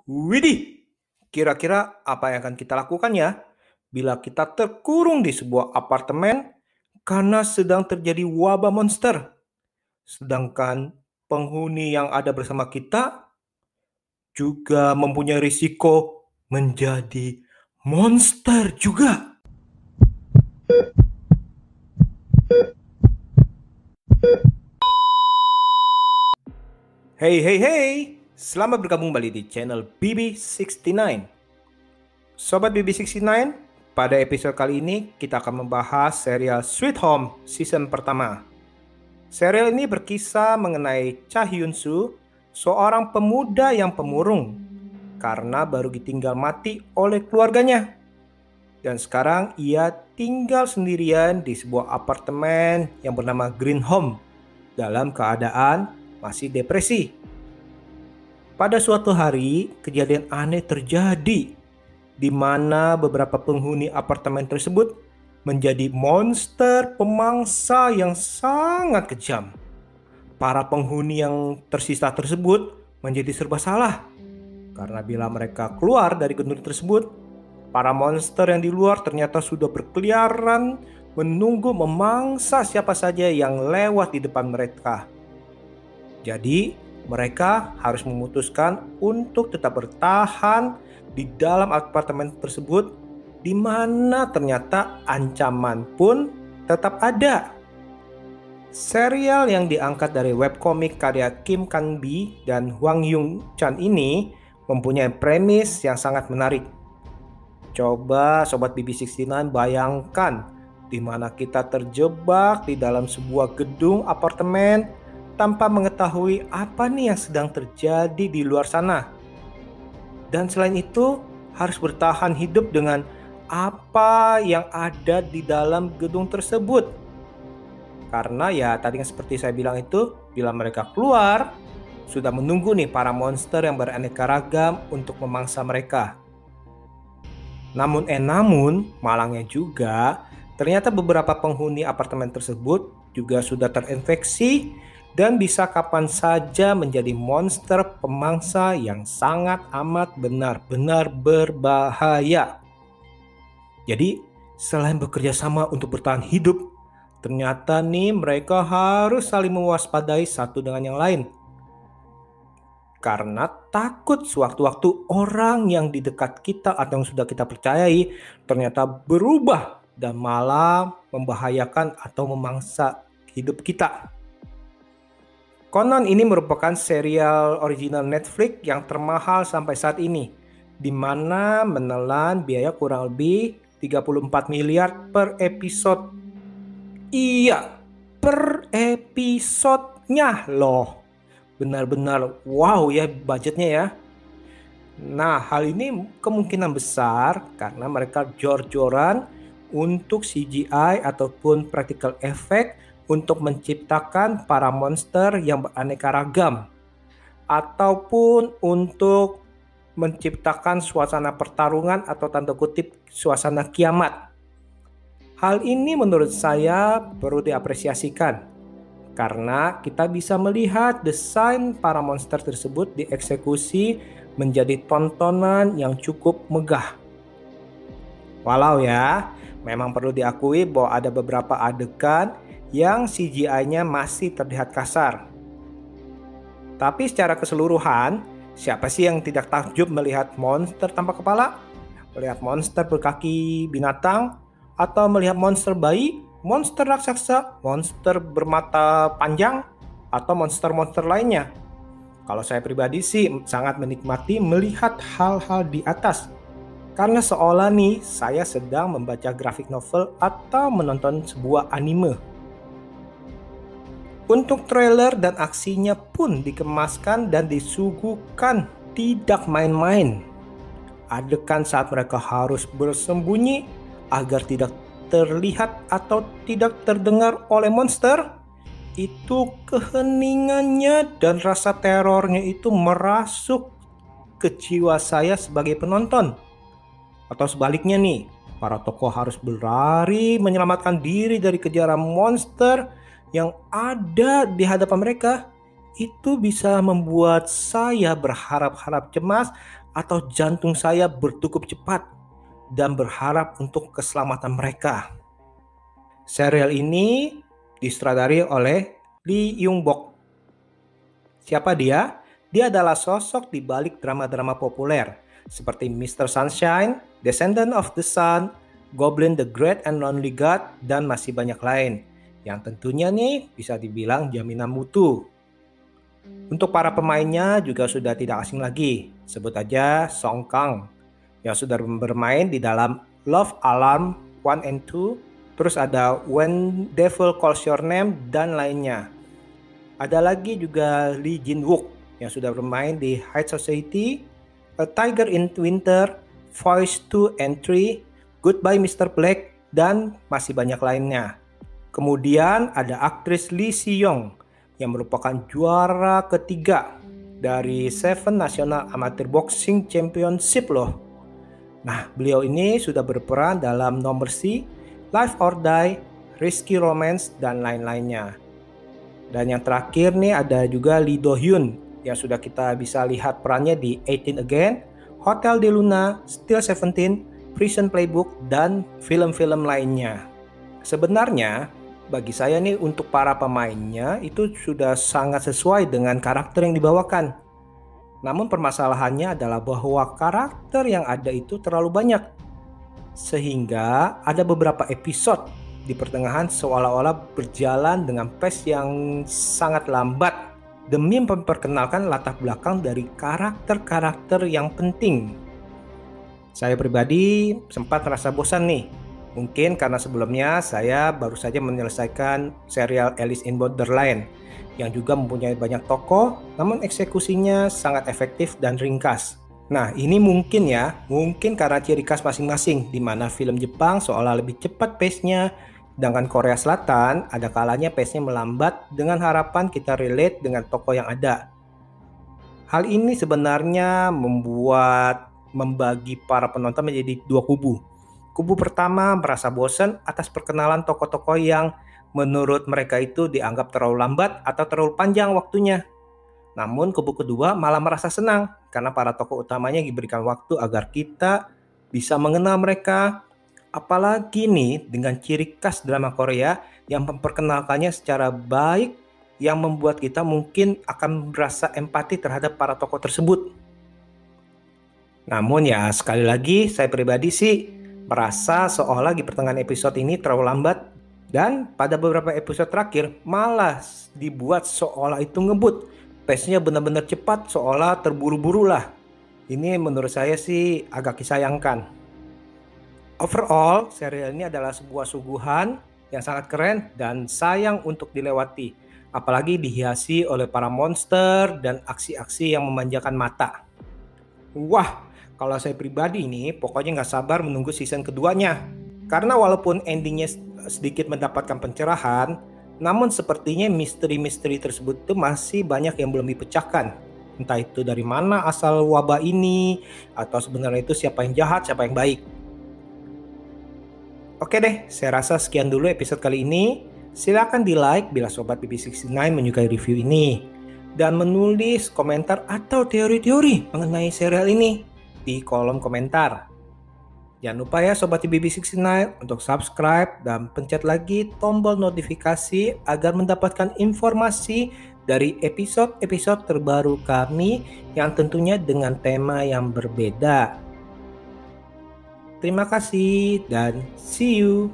Widih, kira-kira apa yang akan kita lakukan ya bila kita terkurung di sebuah apartemen karena sedang terjadi wabah monster? Sedangkan penghuni yang ada bersama kita juga mempunyai risiko menjadi monster juga. Hey hey hey, selamat bergabung kembali di channel BB69. Sobat BB69, pada episode kali ini kita akan membahas serial Sweet Home season pertama. Serial ini berkisah mengenai Cha Hyun-soo, seorang pemuda yang pemurung karena baru ditinggal mati oleh keluarganya. Dan sekarang ia tinggal sendirian di sebuah apartemen yang bernama Green Home dalam keadaan masih depresi. Pada suatu hari, kejadian aneh terjadi di mana beberapa penghuni apartemen tersebut menjadi monster pemangsa yang sangat kejam. Para penghuni yang tersisa tersebut menjadi serba salah karena bila mereka keluar dari gedung tersebut, para monster yang di luar ternyata sudah berkeliaran menunggu memangsa siapa saja yang lewat di depan mereka. Jadi mereka harus memutuskan untuk tetap bertahan di dalam apartemen tersebut, di mana ternyata ancaman pun tetap ada. Serial yang diangkat dari webkomik karya Kim Kan-bi dan Hwang Yung-chan ini mempunyai premis yang sangat menarik. Coba Sobat BB69 bayangkan di mana kita terjebak di dalam sebuah gedung apartemen tanpa mengetahui apa nih yang sedang terjadi di luar sana. Dan selain itu harus bertahan hidup dengan apa yang ada di dalam gedung tersebut. Karena ya tadi kan seperti saya bilang itu, bila mereka keluar, sudah menunggu nih para monster yang beraneka ragam untuk memangsa mereka. Namun malangnya juga, ternyata beberapa penghuni apartemen tersebut juga sudah terinfeksi dan bisa kapan saja menjadi monster pemangsa yang sangat amat benar-benar berbahaya. Jadi, selain bekerja sama untuk bertahan hidup, ternyata nih mereka harus saling mewaspadai satu dengan yang lain. Karena takut sewaktu-waktu orang yang di dekat kita atau yang sudah kita percayai ternyata berubah dan malah membahayakan atau memangsa hidup kita. Konon ini merupakan serial original Netflix yang termahal sampai saat ini, di mana menelan biaya kurang lebih 34 miliar per episode. Iya, per episodenya loh. Benar-benar wow ya budgetnya ya. Nah, hal ini kemungkinan besar karena mereka jor-joran untuk CGI ataupun practical effect untuk menciptakan para monster yang beraneka ragam, ataupun untuk menciptakan suasana pertarungan atau tanda kutip suasana kiamat. Hal ini menurut saya perlu diapresiasikan karena kita bisa melihat desain para monster tersebut dieksekusi menjadi tontonan yang cukup megah. Walau ya, memang perlu diakui bahwa ada beberapa adegan yang CGI-nya masih terlihat kasar. Tapi secara keseluruhan, siapa sih yang tidak takjub melihat monster tanpa kepala? Melihat monster berkaki binatang? Atau melihat monster bayi, monster raksasa, monster bermata panjang, atau monster-monster lainnya? Kalau saya pribadi sih sangat menikmati melihat hal-hal di atas. Karena seolah nih saya sedang membaca grafik novel atau menonton sebuah anime. Untuk trailer dan aksinya pun dikemaskan dan disuguhkan tidak main-main. Adegan saat mereka harus bersembunyi agar tidak terlihat atau tidak terdengar oleh monster, itu keheningannya dan rasa terornya itu merasuk ke jiwa saya sebagai penonton. Atau sebaliknya nih, para tokoh harus berlari menyelamatkan diri dari kejaran monster yang ada di hadapan mereka. itu bisa membuat saya berharap-harap cemas atau jantung saya berdegup cepat dan berharap untuk keselamatan mereka. Serial ini disutradari oleh Lee Young-bok. Siapa dia? Dia adalah sosok di balik drama-drama populer seperti Mr. Sunshine, Descendant of the Sun, Goblin the Great and Lonely God, dan masih banyak lain yang tentunya nih bisa dibilang jaminan mutu. Untuk para pemainnya juga sudah tidak asing lagi. Sebut aja Song Kang yang sudah bermain di dalam Love Alarm 1 and 2, terus ada When Devil Calls Your Name dan lainnya. Ada lagi juga Lee Jin-wook yang sudah bermain di High Society, A Tiger in Winter, Voice 2 and 3, Goodbye Mr. Black, dan masih banyak lainnya. Kemudian ada aktris Lee Si-young yang merupakan juara ketiga dari Seven National Amateur Boxing Championship loh. Nah, beliau ini sudah berperan dalam No Mercy, Live or Die, Risky Romance, dan lain-lainnya. Dan yang terakhir nih ada juga Lee Do-hyun yang sudah kita bisa lihat perannya di 18 Again, Hotel de Luna, Still 17, Prison Playbook, dan film-film lainnya. Sebenarnya bagi saya nih untuk para pemainnya itu sudah sangat sesuai dengan karakter yang dibawakan. Namun permasalahannya adalah bahwa karakter yang ada itu terlalu banyak. Sehingga ada beberapa episode di pertengahan seolah-olah berjalan dengan pace yang sangat lambat demi memperkenalkan latar belakang dari karakter-karakter yang penting. Saya pribadi sempat merasa bosan nih. Mungkin karena sebelumnya saya baru saja menyelesaikan serial Alice in Borderland yang juga mempunyai banyak tokoh, namun eksekusinya sangat efektif dan ringkas. Nah, ini mungkin karena ciri khas masing-masing, di mana film Jepang seolah lebih cepat pace-nya, sedangkan Korea Selatan ada kalanya pace-nya melambat dengan harapan kita relate dengan tokoh yang ada. Hal ini sebenarnya membagi para penonton menjadi dua kubu. Kubu pertama merasa bosan atas perkenalan tokoh-tokoh yang menurut mereka itu dianggap terlalu lambat atau terlalu panjang waktunya. Namun kubu kedua malah merasa senang karena para tokoh utamanya diberikan waktu agar kita bisa mengenal mereka. Apalagi nih dengan ciri khas drama Korea yang memperkenalkannya secara baik yang membuat kita mungkin akan merasa empati terhadap para tokoh tersebut. Namun ya sekali lagi saya pribadi sih merasa seolah di pertengahan episode ini terlalu lambat dan pada beberapa episode terakhir malah dibuat seolah itu ngebut. Pace-nya benar-benar cepat seolah terburu-buru lah. Ini menurut saya sih agak disayangkan. Overall, serial ini adalah sebuah suguhan yang sangat keren dan sayang untuk dilewati. Apalagi dihiasi oleh para monster dan aksi-aksi yang memanjakan mata. Wah, kalau saya pribadi nih pokoknya nggak sabar menunggu season keduanya. Karena walaupun endingnya sedikit mendapatkan pencerahan, namun sepertinya misteri-misteri tersebut itu masih banyak yang belum dipecahkan. Entah itu dari mana asal wabah ini, atau sebenarnya itu siapa yang jahat, siapa yang baik. Oke deh, saya rasa sekian dulu episode kali ini. Silakan di like bila Sobat BB69 menyukai review ini. Dan menulis komentar atau teori-teori mengenai serial ini di kolom komentar. Jangan lupa ya Sobat BB69 untuk subscribe dan pencet lagi tombol notifikasi agar mendapatkan informasi dari episode-episode terbaru kami yang tentunya dengan tema yang berbeda. Terima kasih dan see you.